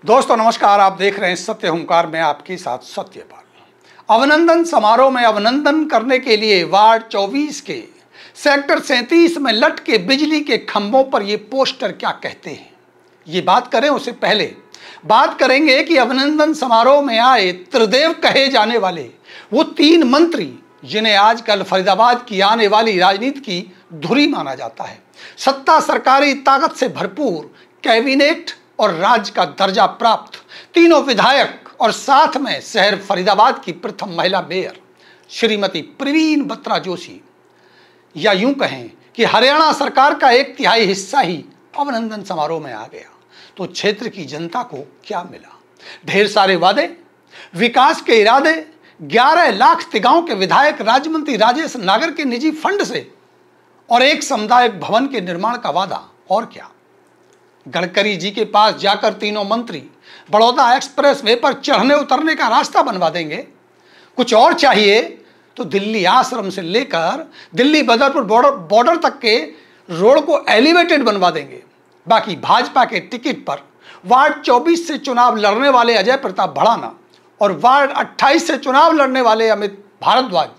दोस्तों नमस्कार, आप देख रहे हैं सत्य हुंकार में आपके साथ सत्यपाल। अभिनंदन समारोह में अभिनंदन करने के लिए वार्ड 24 के सेक्टर 37 में लटके बिजली के खंभों पर ये पोस्टर क्या कहते हैं, ये बात करें उससे पहले बात करेंगे कि अभिनंदन समारोह में आए त्रिदेव कहे जाने वाले वो 3 मंत्री जिन्हें आजकल फरीदाबाद की आने वाली राजनीति की धुरी माना जाता है। सत्ता सरकारी ताकत से भरपूर कैबिनेट और राज्य का दर्जा प्राप्त तीनों विधायक और साथ में शहर फरीदाबाद की प्रथम महिला मेयर श्रीमती प्रवीण बत्रा जोशी, या यूं कहें कि हरियाणा सरकार का 1/3 हिस्सा ही अभिनंदन समारोह में आ गया। तो क्षेत्र की जनता को क्या मिला? ढेर सारे वादे, विकास के इरादे, 11 लाख तिगांव के विधायक राज्य मंत्री राजेश नागर के निजी फंड से और एक सामुदायिक भवन के निर्माण का वादा। और क्या, गडकरी जी के पास जाकर तीनों मंत्री बड़ौदा एक्सप्रेस वे पर चढ़ने उतरने का रास्ता बनवा देंगे। कुछ और चाहिए तो दिल्ली आश्रम से लेकर दिल्ली बदरपुर बॉर्डर तक के रोड को एलिवेटेड बनवा देंगे। बाकी भाजपा के टिकट पर वार्ड 24 से चुनाव लड़ने वाले अजय प्रताप भड़ाना और वार्ड 28 से चुनाव लड़ने वाले अमित भारद्वाज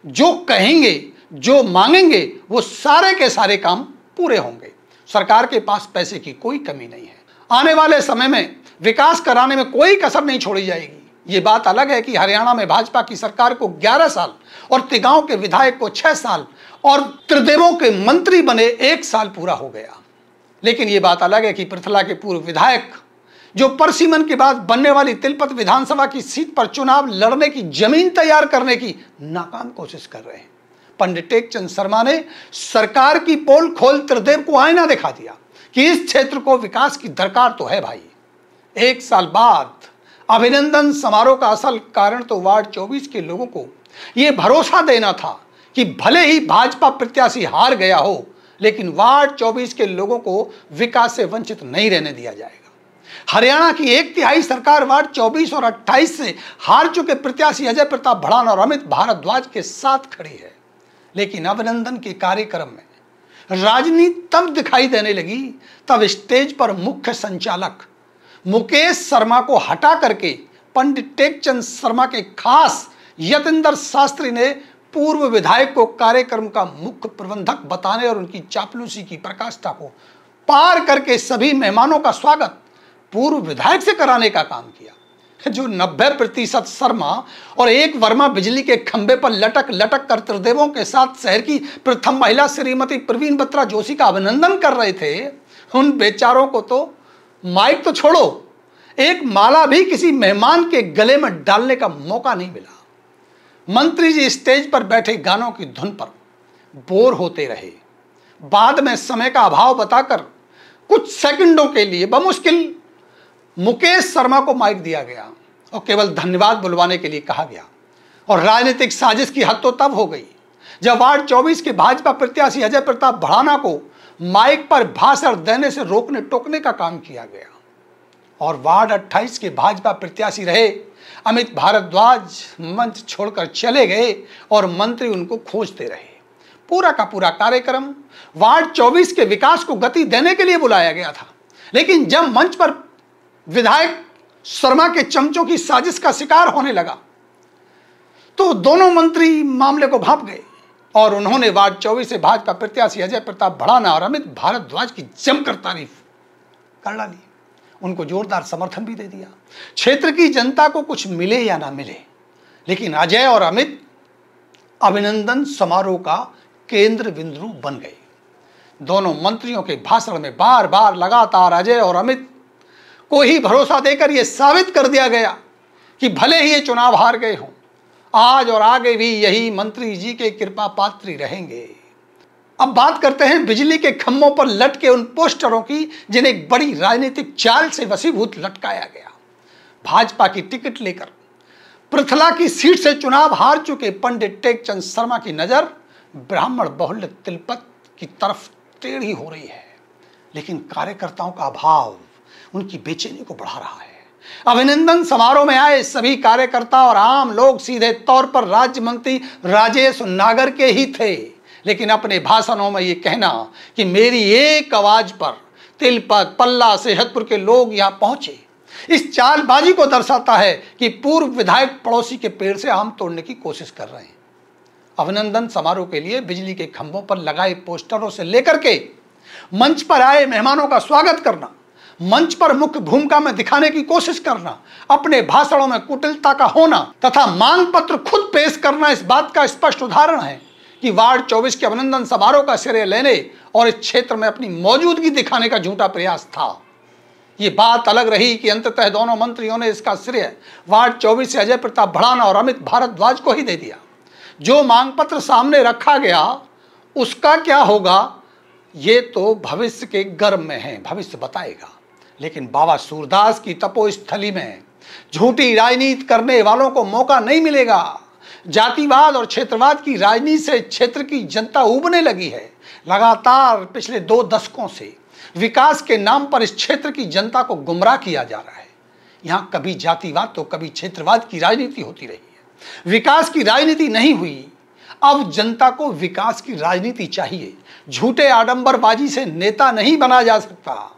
जो कहेंगे, जो मांगेंगे, वो सारे के सारे काम पूरे होंगे। सरकार के पास पैसे की कोई कमी नहीं है। आने वाले समय में विकास कराने में कोई कसर नहीं छोड़ी जाएगी। ये बात अलग है कि हरियाणा में भाजपा की सरकार को 11 साल और तिगांव के विधायक को 6 साल और त्रिदेवों के मंत्री बने 1 साल पूरा हो गया। लेकिन ये बात अलग है कि पृथला के पूर्व विधायक जो परसिमन के बाद बनने वाली तिलपत विधानसभा की सीट पर चुनाव लड़ने की जमीन तैयार करने की नाकाम कोशिश कर रहे हैं। पंडित टेकचंद शर्मा ने सरकार की पोल खोल त्रिदेव को आईना दिखा दिया कि इस क्षेत्र को विकास की दरकार तो है भाई। 1 साल बाद अभिनंदन समारोह का असल कारण तो वार्ड 24 के लोगों को यह भरोसा देना था कि भले ही भाजपा प्रत्याशी हार गया हो, लेकिन वार्ड 24 के लोगों को विकास से वंचित नहीं रहने दिया जाएगा। हरियाणा की 1/3 सरकार वार्ड 24 और 28 से हार चुके प्रत्याशी अजय प्रताप भड़ाना और अमित भारद्वाज के साथ खड़ी है। लेकिन अभिनंदन के कार्यक्रम में राजनीति तब दिखाई देने लगी तब स्टेज पर मुख्य संचालक मुकेश शर्मा को हटा करके पंडित टेकचंद शर्मा के खास यतेंद्र शास्त्री ने पूर्व विधायक को कार्यक्रम का मुख्य प्रबंधक बताने और उनकी चापलूसी की प्रकाष्ठा को पार करके सभी मेहमानों का स्वागत पूर्व विधायक से कराने का काम किया। जो 90% शर्मा और 1 वर्मा बिजली के खंबे पर लटक कर त्रिदेवों के साथ शहर की प्रथम महिला श्रीमती प्रवीण बत्रा जोशी का अभिनंदन कर रहे थे, उन बेचारों को तो माइक तो छोड़ो, एक माला भी किसी मेहमान के गले में डालने का मौका नहीं मिला। मंत्री जी स्टेज पर बैठे गानों की धुन पर बोर होते रहे। बाद में समय का अभाव बताकर कुछ सेकंडों के लिए बमुश्किल मुकेश शर्मा को माइक दिया गया और केवल धन्यवाद बुलवाने के लिए कहा गया। और राजनीतिक साजिश की हद तो तब हो गई जब वार्ड 24 के भाजपा प्रत्याशी अजय प्रताप भड़ाना को माइक पर भाषण देने से रोकने टोकने का काम किया गया। और वार्ड 28 के भाजपा प्रत्याशी रहे अमित भारद्वाज मंच छोड़कर चले गए और मंत्री उनको खोजते रहे। पूरा का पूरा कार्यक्रम वार्ड 24 के विकास को गति देने के लिए बुलाया गया था। लेकिन जब मंच पर विधायक शर्मा के चमचों की साजिश का शिकार होने लगा तो दोनों मंत्री मामले को भांप गए और उन्होंने वार्ड 24 से भाजपा प्रत्याशी अजय प्रताप भड़ाना और अमित भारद्वाज की जमकर तारीफ कर डाली। उनको जोरदार समर्थन भी दे दिया। क्षेत्र की जनता को कुछ मिले या ना मिले, लेकिन अजय और अमित अभिनंदन समारोह का केंद्र बिंदु बन गए। दोनों मंत्रियों के भाषण में बार बार लगातार अजय और अमित को ही भरोसा देकर यह साबित कर दिया गया कि भले ही ये चुनाव हार गए हों, आज और आगे भी यही मंत्री जी के कृपा पात्री रहेंगे। अब बात करते हैं बिजली के खंभों पर लटके उन पोस्टरों की जिन्हें एक बड़ी राजनीतिक चाल से वशीभूत लटकाया गया। भाजपा की टिकट लेकर पृथला की सीट से चुनाव हार चुके पंडित टेकचंद शर्मा की नजर ब्राह्मण बहुल्य तिलपत की तरफ टेढ़ी हो रही है। लेकिन कार्यकर्ताओं का अभाव उनकी बेचैनी को बढ़ा रहा है। अभिनंदन समारोह में आए सभी कार्यकर्ता और आम लोग सीधे तौर पर राज्य मंत्री राजेश नागर के ही थे, लेकिन अपने भाषणों में ये कहना कि मेरी एक आवाज पर तिलपत, पल्ला, सेहतपुर के लोग यहाँ पहुंचे, इस चालबाजी को दर्शाता है कि पूर्व विधायक पड़ोसी के पेड़ से आम तोड़ने की कोशिश कर रहे हैं। अभिनंदन समारोह के लिए बिजली के खंभों पर लगाए पोस्टरों से लेकर के मंच पर आए मेहमानों का स्वागत करना, मंच पर मुख्य भूमिका में दिखाने की कोशिश करना, अपने भाषणों में कुटिलता का होना तथा मांग पत्र खुद पेश करना इस बात का स्पष्ट उदाहरण है कि वार्ड 24 के अभिनंदन समारोह का श्रेय लेने और इस क्षेत्र में अपनी मौजूदगी दिखाने का झूठा प्रयास था। ये बात अलग रही कि अंततः दोनों मंत्रियों ने इसका श्रेय वार्ड 24 से अजय प्रताप भड़ाना और अमित भारद्वाज को ही दे दिया। जो मांग पत्र सामने रखा गया उसका क्या होगा ये तो भविष्य के गर्भ में है, भविष्य बताएगा। लेकिन बाबा सूरदास की तपोस्थली में झूठी राजनीति करने वालों को मौका नहीं मिलेगा। जातिवाद और क्षेत्रवाद की राजनीति से क्षेत्र की जनता उबने लगी है। लगातार पिछले 2 दशकों से विकास के नाम पर इस क्षेत्र की जनता को गुमराह किया जा रहा है। यहाँ कभी जातिवाद तो कभी क्षेत्रवाद की राजनीति होती रही है, विकास की राजनीति नहीं हुई। अब जनता को विकास की राजनीति चाहिए। झूठे आडंबरबाजी से नेता नहीं बना जा सकता।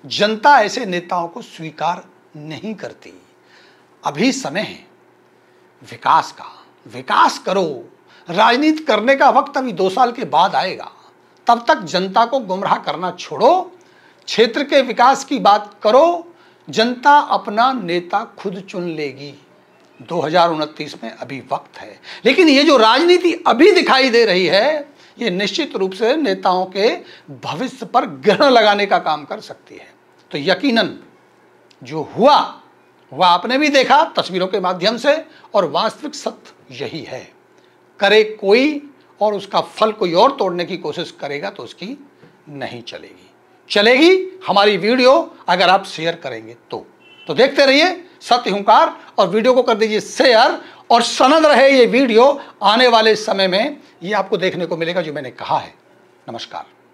जनता ऐसे नेताओं को स्वीकार नहीं करती। अभी समय है विकास का। विकास करो। राजनीति करने का वक्त अभी 2 साल के बाद आएगा। तब तक जनता को गुमराह करना छोड़ो, क्षेत्र के विकास की बात करो। जनता अपना नेता खुद चुन लेगी। 2029 में अभी वक्त है। लेकिन ये जो राजनीति अभी दिखाई दे रही है ये निश्चित रूप से नेताओं के भविष्य पर ग्रहण लगाने का काम कर सकती है। तो यकीनन जो हुआ वह आपने भी देखा तस्वीरों के माध्यम से, और वास्तविक सत्य यही है। करे कोई और उसका फल कोई और तोड़ने की कोशिश करेगा तो उसकी नहीं चलेगी। हमारी वीडियो अगर आप शेयर करेंगे तो देखते रहिए सत्य हुंकार, और वीडियो को कर दीजिए शेयर, और सनद रहे ये वीडियो। आने वाले समय में ये आपको देखने को मिलेगा जो मैंने कहा है। नमस्कार।